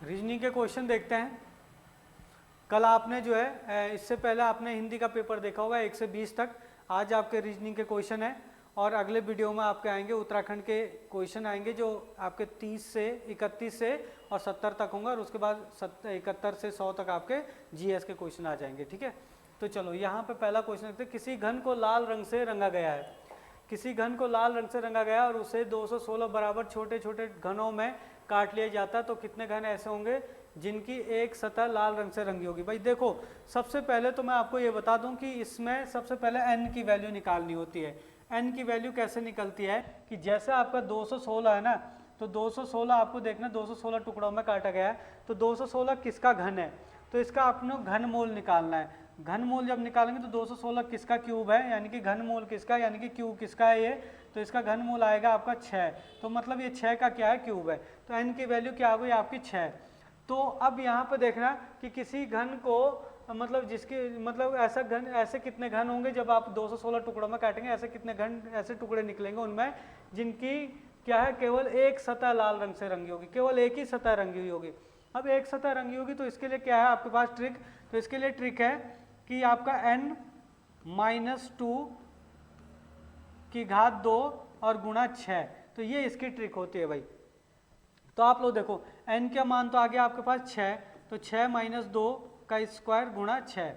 Reasoning के question देखते हैं। कल आपने जो है इससे पहले आपने हिंदी का पेपर देखा होगा 1 से 20 तक। आज आपके रीजनिंग के क्वेश्चन है और अगले वीडियो में आपके आएंगे उत्तराखंड के क्वेश्चन आएंगे जो आपके 30 से 31 से और 70 तक होंगे और उसके बाद 71 से 100 तक आपके जीएस के क्वेश्चन आ जाएंगे। ठीक है, तो चलो यहाँ पे पहला क्वेश्चन देखते हैं। किसी घन को लाल रंग से रंगा गया है, किसी घन को लाल रंग से रंगा गया और उसे 216 बराबर छोटे छोटे घनों में काट लिया जाता है तो कितने घन ऐसे होंगे जिनकी एक सतह लाल रंग से रंगी होगी। भाई देखो, सबसे पहले तो मैं आपको ये बता दूं कि इसमें सबसे पहले n की वैल्यू निकालनी होती है। n की वैल्यू कैसे निकलती है कि जैसे आपका 216 है ना, तो 216 आपको देखना 216 टुकड़ों में काटा गया है, तो 216 किसका घन है, तो इसका आपको घनमूल निकालना है। घनमूल जब निकालेंगे तो 216 किसका क्यूब है, यानी कि घनमूल किसका, यानी कि क्यूब किसका है ये, तो इसका घनमूल आएगा आपका 6। तो मतलब ये 6 का क्या है, क्यूब है। तो n की वैल्यू क्या हुई आपकी 6। तो अब यहाँ पे देखना कि किसी घन को मतलब जिसके मतलब ऐसा घन, ऐसे कितने घन होंगे जब आप 216 टुकड़ों में काटेंगे, ऐसे कितने घन ऐसे टुकड़े निकलेंगे उनमें जिनकी क्या है केवल एक सतह लाल रंग से रंगी होगी, केवल एक ही सतह रंगी हुई होगी। अब एक सतह रंगी होगी तो इसके लिए क्या है आपके पास ट्रिक, तो इसके लिए ट्रिक है कि आपका n-2 की घात 2 और गुणा 6, तो ये इसकी ट्रिक होती है भाई। तो आप लोग देखो n का मान तो आ गया आपके पास 6, तो 6 - 2 का स्क्वायर गुणा 6।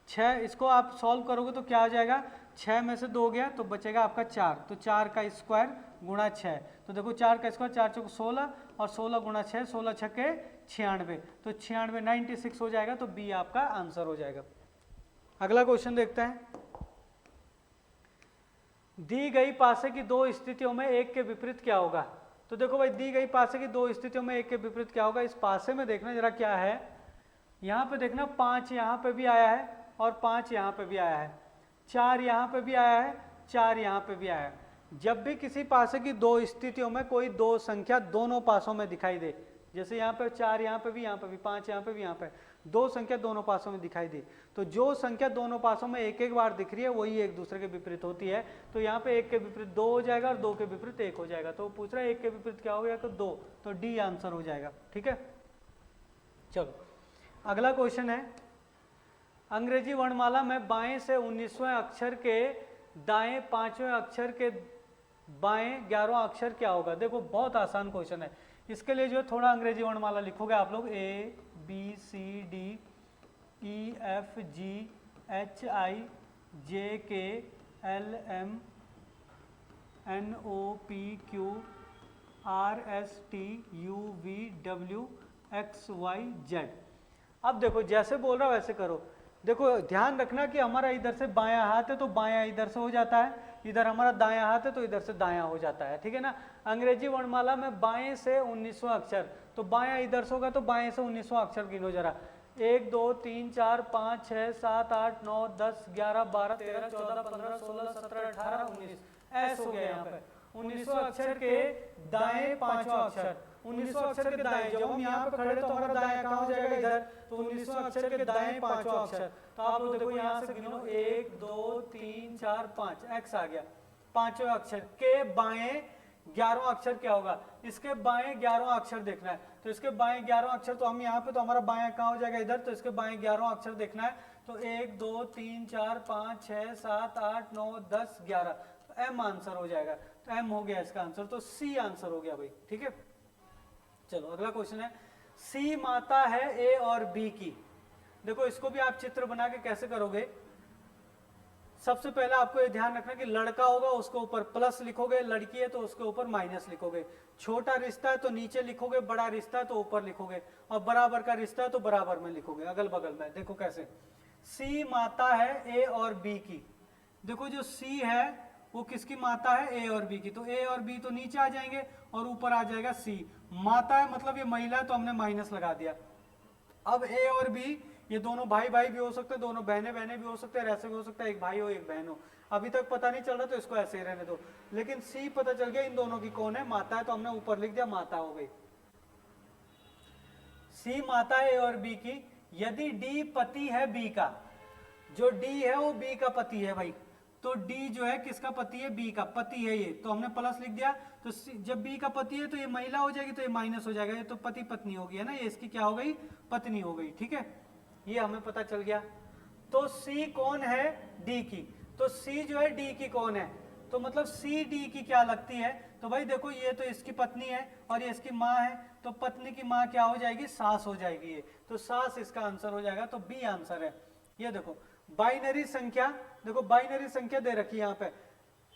6 इसको आप सॉल्व करोगे तो क्या आ जाएगा, 6 में से 2 गया तो बचेगा आपका 4, तो 4 का स्क्वायर गुणा 6। तो देखो 4 का स्क्वायर 4 चौक 16 और 16 गुणा 6, 16 छक्के 96, तो 96 96 हो जाएगा, तो बी आपका आंसर हो जाएगा। अगला क्वेश्चन देखते हैं। दी गई पासे की दो स्थितियों में एक के विपरीत क्या होगा। तो देखो भाई, दी गई पासे की दो स्थितियों में एक के विपरीत क्या होगा। इस पासे में देखना जरा क्या है, यहाँ पे देखना 5 यहाँ पे भी आया है और 5 यहाँ पे भी आया है, 4 यहाँ पे भी आया है, 4 यहाँ पे भी आया है। जब भी किसी पासे की दो स्थितियों में कोई दो संख्या दोनों पासों में दिखाई दे, जैसे यहाँ पे 4 यहाँ पे भी, यहाँ पे भी 5 यहाँ पे भी, यहाँ पे दो संख्या दोनों पासों में दिखाई दी, तो जो संख्या दोनों पासों में एक एक बार दिख रही है वही एक दूसरे के विपरीत होती है। तो यहाँ पे एक के विपरीत 2 हो जाएगा और 2 के विपरीत 1 हो जाएगा। तो पूछ रहा है एक के विपरीत क्या हो गया, तो 2, तो डी आंसर हो जाएगा। ठीक है, चलो अगला क्वेश्चन है। अंग्रेजी वर्णमाला में बाएं से 19वें अक्षर के दाएं 5वें अक्षर के बाएं 11वां अक्षर क्या होगा। देखो बहुत आसान क्वेश्चन है, इसके लिए जो है थोड़ा अंग्रेजी वर्णमाला लिखोगे आप लोग, A B C D E F G H I J K L M N O P Q R S T U V W X Y Z। अब देखो जैसे बोल रहा वैसे करो। देखो ध्यान रखना कि हमारा इधर से बायां हाथ है तो बायां इधर से हो जाता है, इधर हमारा दायां हाथ है तो इधर से दायां हो जाता है। ठीक है ना, अंग्रेजी वर्णमाला में बाएं से 19वां अक्षर, तो बायां इधर से होगा तो बाएं से 19वां अक्षर गिनो जरा। 1 2 3 4 5 6 7 8 9 10 11 12 13 14 15 16 17 18 19, ऐसे हो गया यहाँ पे। 19वां अक्षर के दाएं 5वां अक्षर, 19वां अक्षर के दाएं, जब हम यहाँ पे खड़े तो हमारा दायां कहाँ हो जाएगा, इधर, तो 19वां अक्षर के दाएं 5वां अक्षर। तो आप लोग देखो यहाँ से गिनो 1 2 3 4 5, एक्स आ गया। 5वें अक्षर के बाएं 11वां अक्षर क्या होगा, इसके बाएं 11वां अक्षर देखना है। तो इसके बाएं 11वां अक्षर, तो हम यहाँ पे तो हमारा बायां कहाँ हो जाएगा, इधर, तो इसके बाएं 11वां अक्षर देखना है। तो 1 2 3 4 5 6 7 8 9 10 11, तो एम आंसर हो जाएगा। तो एम हो गया इसका आंसर, तो सी आंसर हो गया भाई। ठीक है, चलो अगला क्वेश्चन है। सी माता है ए और बी की। देखो इसको भी आप चित्र बना के कैसे करोगे। सबसे पहले आपको ये ध्यान रखना कि लड़का होगा उसके ऊपर प्लस लिखोगे, लड़की है तो उसके ऊपर माइनस लिखोगे, छोटा रिश्ता है तो नीचे लिखोगे, बड़ा रिश्ता है तो ऊपर लिखोगे, और बराबर का रिश्ता है तो बराबर में लिखोगे, अगल बगल में। देखो कैसे, सी माता है ए और बी की। देखो जो सी है वो किसकी माता है, ए और बी की, तो ए और बी तो नीचे आ जाएंगे और ऊपर आ जाएगा सी। माता है मतलब ये महिला है तो हमने माइनस लगा दिया। अब ए और बी ये दोनों भाई भाई भी हो सकते हैं, दोनों बहनें बहनें भी हो सकते हैं, ऐसे भी हो सकता है एक भाई हो एक बहन हो। अभी तक पता नहीं चल रहा तो इसको ऐसे ही रहने दो, लेकिन सी पता चल गया इन दोनों की कौन है, माता है, तो हमने ऊपर लिख दिया माता हो गई। सी माता है ए और बी की। यदि डी पति है बी का, जो डी है वो बी का पति है भाई, तो डी जो है किसका पति है, बी का पति है ये, तो हमने प्लस लिख दिया। तो जब बी का पति है तो ये महिला हो जाएगी, तो ये माइनस हो जाएगा, ये तो पति पत्नी हो गई है ना, ये इसकी क्या हो गई, पत्नी हो गई। ठीक है, ये हमें पता चल गया। तो सी कौन है, डी की, तो सी जो है डी की कौन है, तो मतलब सी डी की क्या लगती है, तो भाई देखो ये तो इसकी पत्नी है और ये इसकी माँ है, तो पत्नी की माँ क्या हो जाएगी, सास हो जाएगी ये, तो सास इसका आंसर हो जाएगा, तो बी आंसर है। ये देखो बाइनरी संख्या, देखो बाइनरी संख्या दे रखी है यहाँ पे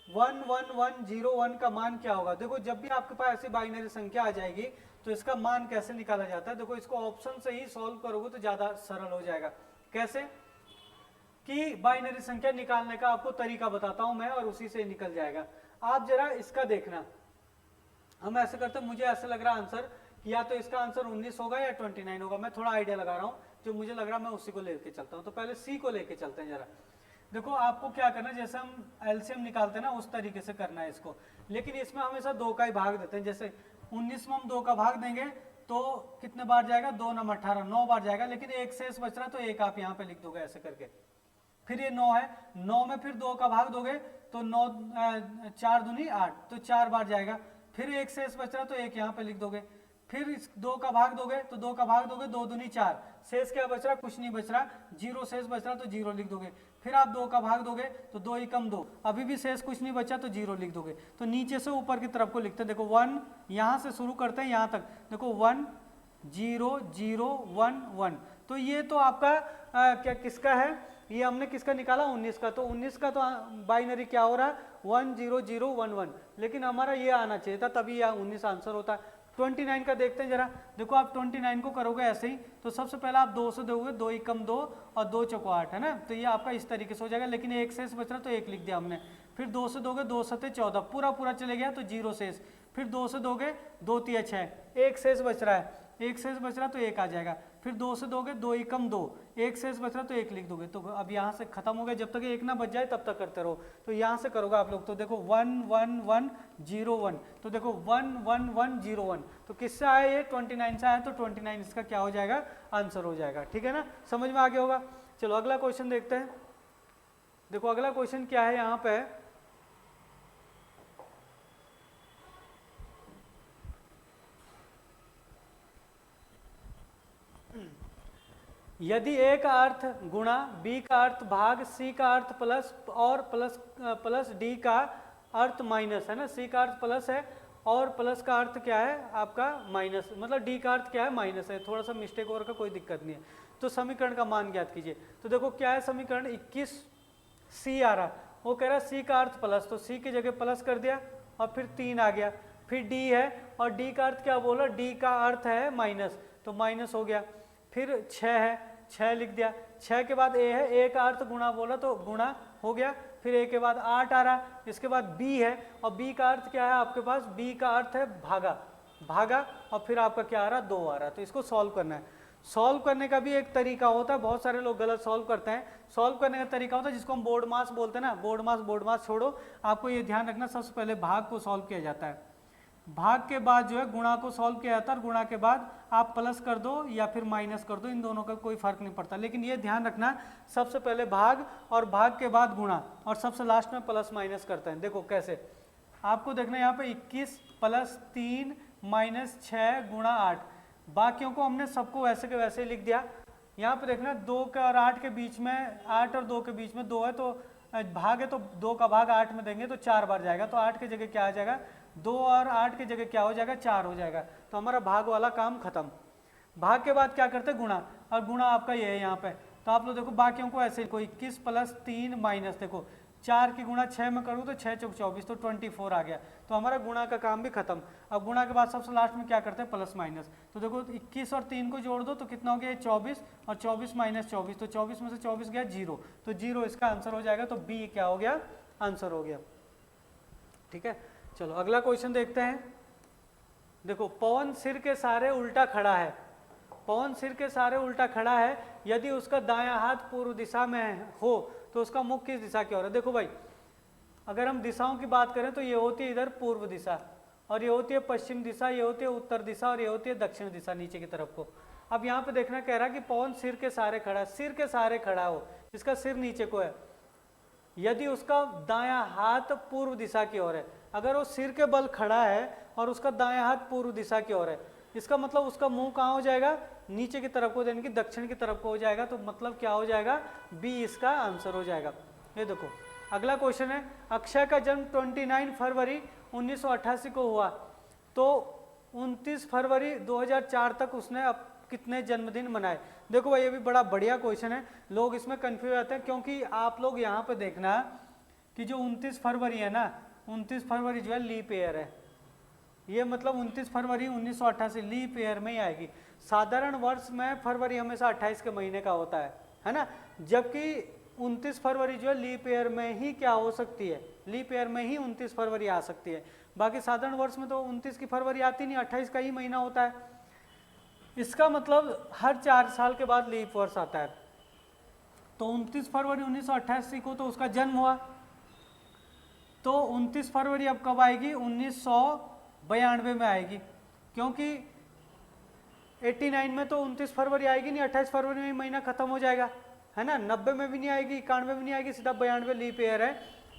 11101 का मान क्या होगा। देखो जब भी आपके पास ऐसी बाइनरी संख्या आ जाएगी तो इसका मान कैसे निकाला जाता है, देखो इसको ऑप्शन से ही सॉल्व करोगे तो ज्यादा सरल हो जाएगा। कैसे कि बाइनरी संख्या निकालने का आपको तरीका बताता हूं मैं और उसी से निकल जाएगा। आप जरा इसका देखना, हम ऐसे करते हैं, मुझे ऐसे लग रहा आंसर या तो इसका आंसर 19 होगा या 29 होगा, मैं थोड़ा आइडिया लगा रहा हूँ, जो मुझे लग रहा है मैं उसी को लेके चलता हूँ। तो पहले सी को लेके चलते हैं जरा। देखो आपको क्या करना है, जैसे हम एलसीएम निकालते हैं ना उस तरीके से करना है इसको, लेकिन इसमें हमेशा 2 का ही भाग देते हैं। जैसे 19 में हम 2 का भाग देंगे तो कितने बार जाएगा, 2 9 18, 9 बार जाएगा, लेकिन एक शेष बच रहा है तो एक आप यहाँ पे लिख दोगे ऐसे करके। फिर ये 9 है, 9 में फिर 2 का भाग दोगे तो 9 4 दूनी 8, तो 4 बार जाएगा। फिर एक शेष बच रहा तो एक यहाँ पे लिख दोगे। फिर इस 2 का भाग दोगे तो 2 का भाग दोगे, 2 दूनी 4, शेष क्या बच रहा, कुछ नहीं बच रहा, 0 शेष बच रहा तो 0 लिख दोगे। फिर आप 2 का भाग दोगे तो 2 ही कम 2, अभी भी शेष कुछ नहीं बचा तो 0 लिख दोगे। तो नीचे से ऊपर की तरफ को लिखते हैं, देखो 1 यहाँ से शुरू करते हैं यहाँ तक, देखो 1 0 0 1 1, तो ये तो आपका क्या किसका है, ये हमने किसका निकाला, 19 का, तो 19 का तो बाइनरी क्या हो रहा है 1 0 0 1 1, लेकिन हमारा ये आना चाहिए था, तभी यह 19 आंसर होता है। 29 का देखते हैं जरा, देखो आप 29 को करोगे ऐसे ही, तो सबसे पहले आप 2 से दोगे, 2 ही कम 2 और 2 चौको 8 है ना, तो ये आपका इस तरीके से हो जाएगा, लेकिन एक शेष बच रहा तो एक लिख दिया हमने। फिर 2 से दोगे, 2 सते 14, पूरा पूरा चले गया तो 0 शेष। फिर 2 से दोगे, 2 तिया 6, एक शेष बच रहा है, एक शेष बच रहा तो एक आ जाएगा। फिर 2 से दोगे, 2 ही कम 2, एक शेष बच रहा तो एक लिख दोगे। तो अब यहाँ से खत्म हो गया, जब तक एक ना बच जाए तब तक करते रहो। तो यहाँ से करोगे आप लोग, तो देखो 1 1 1 0 1, तो देखो 1 1 1 0 1, तो किससे आया ये 29 से आया, तो 29 इसका क्या हो जाएगा, आंसर हो जाएगा। ठीक है ना, समझ में आ गया होगा। चलो अगला क्वेश्चन देखते हैं। देखो अगला क्वेश्चन क्या है यहाँ पे, यदि ए का अर्थ गुणा बी का अर्थ भाग सी का अर्थ प्लस और प्लस डी का अर्थ माइनस है ना, सी का अर्थ प्लस है और प्लस का अर्थ क्या है आपका माइनस, मतलब डी का अर्थ क्या है माइनस है, थोड़ा सा मिस्टेक और का कोई दिक्कत नहीं है। तो समीकरण का मान ज्ञात कीजिए। तो देखो क्या है समीकरण, 21 सी आ रहा, वो कह रहा है सी का अर्थ प्लस, तो सी की जगह प्लस कर दिया और फिर 3 आ गया। फिर डी है और डी का अर्थ क्या बोला, डी का अर्थ है माइनस, तो माइनस हो गया। फिर 6 है, 6 लिख दिया। 6 के बाद ए है, ए का अर्थ गुणा बोला तो गुणा हो गया। फिर ए के बाद 8 आ रहा, इसके बाद बी है और बी का अर्थ क्या है आपके पास, बी का अर्थ है भागा, भागा और फिर आपका क्या आ रहा, 2 आ रहा। तो इसको सॉल्व करना है। सॉल्व करने का भी एक तरीका होता है, बहुत सारे लोग गलत सॉल्व करते हैं। सॉल्व करने का तरीका होता है जिसको हम बोर्ड मास बोलते हैं ना, बोर्ड मास छोड़ो, आपको ये ध्यान रखना सबसे पहले भाग को सॉल्व किया जाता है, भाग के बाद जो है गुणा को सॉल्व किया जाता है, और गुणा के बाद आप प्लस कर दो या फिर माइनस कर दो, इन दोनों का कोई फर्क नहीं पड़ता। लेकिन ये ध्यान रखना सबसे पहले भाग और भाग के बाद गुणा और सबसे लास्ट में प्लस माइनस करते हैं। देखो कैसे, आपको देखना यहाँ पे 21 प्लस 3 माइनस 6 गुणा 8, बाकियों को हमने सबको वैसे के वैसे लिख दिया। यहाँ पे देखना 2 का और 8 के बीच में, 8 और 2 के बीच में 2 है, तो भाग है तो 2 का भाग 8 में देंगे तो 4 बार जाएगा, तो 8 की जगह क्या आ जाएगा, 2 और 8 की जगह क्या हो जाएगा, 4 हो जाएगा। तो हमारा भाग वाला काम खत्म। भाग के बाद क्या करते हैं, गुणा, और गुणा आपका ये है यहाँ पे। तो आप लोग देखो बाकियों को ऐसे, कोई 21 प्लस 3 माइनस, देखो 4 की गुणा 6 में करूँ तो 6 चौक 24, तो 24 आ गया। तो हमारा गुणा का काम भी खत्म। अब गुणा के बाद सबसे लास्ट में क्या करते हैं, प्लस माइनस। तो देखो 21 और 3 को जोड़ दो तो कितना हो गया, 24 और 24 माइनस 24, तो 24 में से 24 गया 0, तो 0 इसका आंसर हो जाएगा। तो बी क्या हो गया, आंसर हो गया। ठीक है, चलो अगला क्वेश्चन देखते हैं। देखो पवन सिर के सहारे उल्टा खड़ा है, पवन सिर के सहारे उल्टा खड़ा है, यदि उसका दायां हाथ पूर्व दिशा में हो तो उसका मुख किस दिशा की ओर है। देखो भाई अगर हम दिशाओं की बात करें तो ये होती है इधर पूर्व दिशा, और ये होती है पश्चिम दिशा, ये होती है उत्तर दिशा, और ये होती है दक्षिण दिशा नीचे की तरफ को। अब यहाँ पे देखना कह रहा है कि पवन सिर के सहारे खड़ा है, सिर के सहारे खड़ा हो, इसका सिर नीचे को है, यदि उसका दायां हाथ पूर्व दिशा की ओर है, अगर वो सिर के बल खड़ा है और उसका दायां हाथ पूर्व दिशा की ओर है, इसका मतलब उसका मुंह कहाँ हो जाएगा, नीचे की तरफ को, यानी कि दक्षिण की तरफ को हो जाएगा। तो मतलब क्या हो जाएगा, बी इसका आंसर हो जाएगा। ये देखो अगला क्वेश्चन है, अक्षय का जन्म 29 फरवरी 1988 को हुआ, तो 29 फरवरी 2004 तक उसने अब कितने जन्मदिन मनाए। देखो भाई ये भी बड़ा बढ़िया क्वेश्चन है, लोग इसमें कंफ्यूज आते हैं, क्योंकि आप लोग यहाँ पे देखना कि जो 29 फरवरी है ना, 29 फरवरी जो है लीप ईयर है, ये मतलब 29 फरवरी 1988 लीप ईयर में ही आएगी। साधारण वर्ष में फरवरी हमेशा 28 के महीने का होता है ना, जबकि 29 फरवरी जो है लीप ईयर में ही क्या हो सकती है, लीप ईयर में ही 29 फरवरी आ सकती है। बाकी साधारण वर्ष में तो 29 की फरवरी आती नहीं, 28 का ही महीना होता है। इसका मतलब हर 4 साल के बाद लीप वर्ष आता है। तो 29 फरवरी 1988 को तो उसका जन्म हुआ, तो 29 फरवरी अब कब आएगी, 1992 में आएगी, क्योंकि 89 में तो 29 फरवरी आएगी नहीं, 28 फरवरी में महीना खत्म हो जाएगा, है ना। 90 में भी नहीं आएगी, 91 में नहीं आएगी, सीधा 92 लीप ईयर है,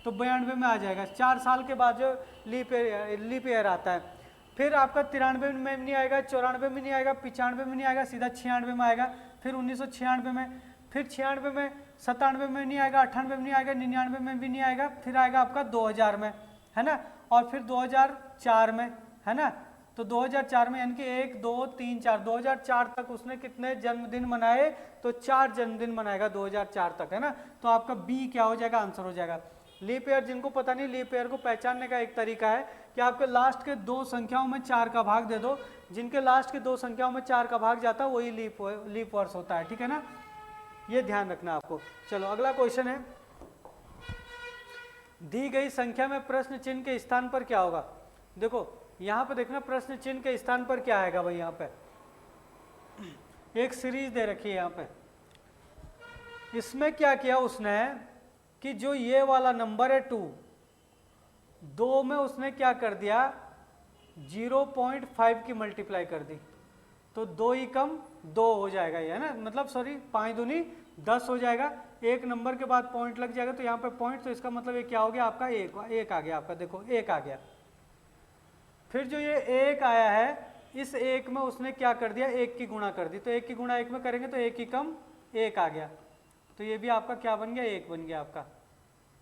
तो 92 में आ जाएगा। 4 साल के बाद जो लीप ईयर आता है। फिर आपका 93 में नहीं आएगा, 94 में नहीं आएगा, 95 में नहीं आएगा, सीधा 96 में आएगा। फिर 1996 में, फिर 96 में, 97 में नहीं आएगा, 98 में नहीं आएगा, 99 में भी नहीं आएगा, फिर आएगा आपका 2000 में, है ना, और फिर 2004 में, है ना। तो 2004 में यानी कि 1 2 3 4, 2004 तक उसने कितने जन्मदिन मनाए, तो 4 जन्मदिन मनाएगा 2004 तक, है ना। तो आपका बी क्या हो जाएगा, आंसर हो जाएगा। लीप ईयर, जिनको पता नहीं, लीप ईयर को पहचानने का एक तरीका है कि आपके लास्ट के 2 संख्याओं में 4 का भाग दे दो, जिनके लास्ट के 2 संख्याओं में 4 का भाग जाता है वही लीप वर्ष होता है, ठीक है ना, ये ध्यान रखना आपको। चलो अगला क्वेश्चन है, दी गई संख्या में प्रश्न चिन्ह के स्थान पर क्या होगा। देखो यहाँ पे देखना, प्रश्न चिन्ह के स्थान पर क्या आएगा भाई, यहाँ पे एक सीरीज दे रखी है यहाँ पे। इसमें क्या किया उसने कि जो ये वाला नंबर है 2 में उसने क्या कर दिया, 0.5 की मल्टीप्लाई कर दी, तो 2 ही कम 2 हो जाएगा ये, है ना, मतलब सॉरी 5 दूनी 10 हो जाएगा। एक नंबर के बाद पॉइंट लग जाएगा, तो यहाँ पे पॉइंट, तो इसका मतलब ये क्या हो गया आपका, एक आ गया आपका, देखो 1 आ गया। फिर जो ये 1 आया है, इस 1 में उसने क्या कर दिया, 1 की गुणा कर दी, तो 1 की गुणा 1 में करेंगे तो 1 ही कम 1 आ गया, तो ये भी आपका क्या बन गया, 1 बन गया आपका,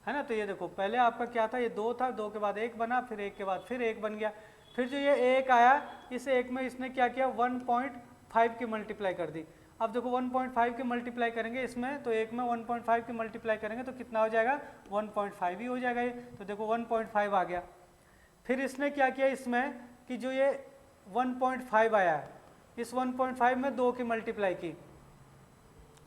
है ना। तो ये देखो पहले आपका क्या था, ये 2 था, 2 के बाद 1 बना, फिर 1 के बाद फिर 1 बन गया। फिर जो ये 1 आया, इस 1 में इसने क्या किया, 1.5 की मल्टीप्लाई कर दी। अब देखो 1.5 की मल्टीप्लाई करेंगे इसमें, तो 1 में 1.5 की मल्टीप्लाई करेंगे तो कितना हो जाएगा, 1.5 ही हो जाएगा ये, तो देखो 1.5 आ गया। फिर इसने क्या किया इसमें कि जो ये 1.5 आया है, इस 1.5 में 2 की मल्टीप्लाई की,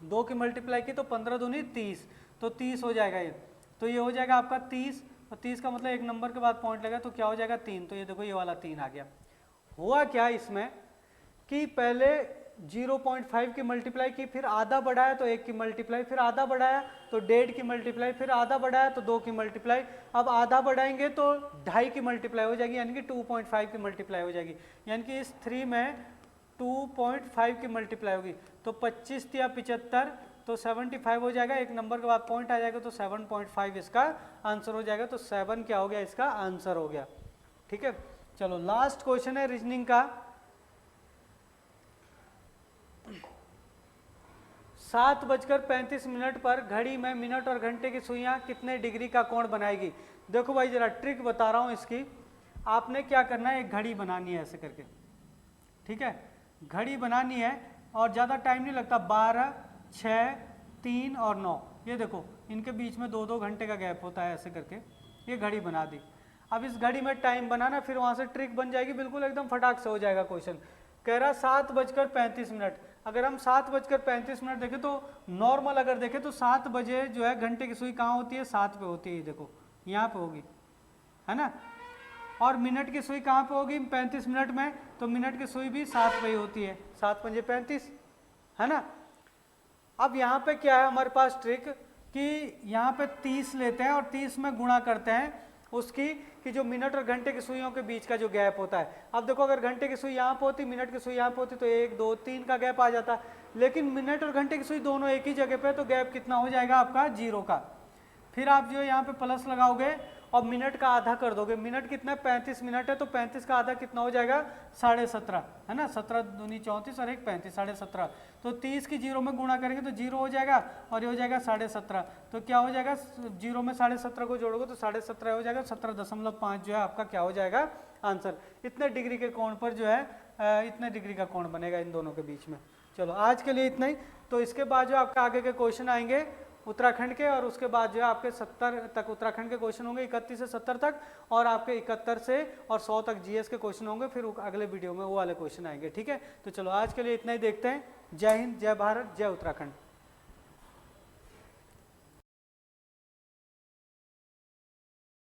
2 की मल्टीप्लाई की, तो 15 दूनी 30, तो 30 हो जाएगा ये, तो ये हो जाएगा आपका 30, और 30 का मतलब एक नंबर के बाद पॉइंट लगा, तो क्या हो जाएगा 3, तो ये देखो ये वाला 3 आ गया। हुआ क्या इसमें कि पहले 0.5 की मल्टीप्लाई की, फिर आधा बढ़ाया तो 1 की मल्टीप्लाई, फिर आधा बढ़ाया तो 1.5 की मल्टीप्लाई, फिर आधा बढ़ाया तो 2 की मल्टीप्लाई, अब आधा बढ़ाएंगे तो 2.5 की मल्टीप्लाई हो जाएगी, यानी कि 2.5 की मल्टीप्लाई हो जाएगी, यानी कि इस 3 में 2.5 की मल्टीप्लाई होगी, तो 25 या 75, तो 75 हो जाएगा, एक नंबर के बाद पॉइंट आ जाएगा, तो 7.5 इसका आंसर हो जाएगा। तो 7 क्या हो गया, इसका आंसर हो गया, ठीक है। चलो लास्ट क्वेश्चन है रीजनिंग का, 7:35 पर घड़ी में मिनट और घंटे की सुइयां कितने डिग्री का कोण बनाएगी। देखो भाई जरा ट्रिक बता रहा हूं इसकी, आपने क्या करना है, एक घड़ी बनानी है ऐसे करके, ठीक है, घड़ी बनानी है और ज़्यादा टाइम नहीं लगता, 12, 6, 3 और 9, ये देखो इनके बीच में 2-2 घंटे का गैप होता है, ऐसे करके ये घड़ी बना दी। अब इस घड़ी में टाइम बनाना, फिर वहाँ से ट्रिक बन जाएगी, बिल्कुल एकदम फटाक से हो जाएगा क्वेश्चन। कह रहा 7:35, अगर हम 7:35 देखें तो नॉर्मल अगर देखें तो 7 बजे जो है घंटे की सुई कहाँ होती है, 7 पे होती है, देखो यहाँ पे होगी, है ना। और मिनट की सुई कहाँ पे होगी, 35 मिनट में, तो मिनट की सुई भी 7 पे ही होती है, 7×5 = 35, है ना। अब यहाँ पे क्या है हमारे पास ट्रिक कि यहाँ पे 30 लेते हैं और 30 में गुणा करते हैं उसकी, कि जो मिनट और घंटे की सुइयों के बीच का जो गैप होता है। अब देखो अगर घंटे की सुई यहाँ पे होती, मिनट की सुई यहाँ पे होती, तो 1, 2, 3 का गैप आ जाता, लेकिन मिनट और घंटे की सुई दोनों एक ही जगह पे, तो गैप कितना हो जाएगा आपका, 0 का। फिर आप जो है यहाँ पे प्लस लगाओगे और मिनट का आधा कर दोगे। मिनट कितना है, 35 मिनट है, तो 35 का आधा कितना हो जाएगा, 17.5 है ना, 17 दूनी 34 और 1 35, 17.5। तो 30 की जीरो में गुणा करेंगे तो जीरो हो जाएगा और ये हो जाएगा 17.5। तो क्या हो जाएगा, जीरो में 17.5 को जोड़ोगे तो 17.5 हो जाएगा, 17.5 जो है आपका क्या हो जाएगा आंसर। इतने डिग्री के कोण पर जो है इतने डिग्री का कोण बनेगा इन दोनों के बीच में। चलो आज के लिए इतना ही। तो इसके बाद जो आपका आगे के क्वेश्चन आएंगे उत्तराखंड के, और उसके बाद जो है आपके 70 तक उत्तराखंड के क्वेश्चन होंगे, 31 से 70 तक, और आपके 71 से और 100 तक जीएस के क्वेश्चन होंगे। फिर अगले वीडियो में वो वाले क्वेश्चन आएंगे। ठीक है, तो चलो आज के लिए इतना ही, देखते हैं। जय हिंद, जय भारत, जय उत्तराखंड।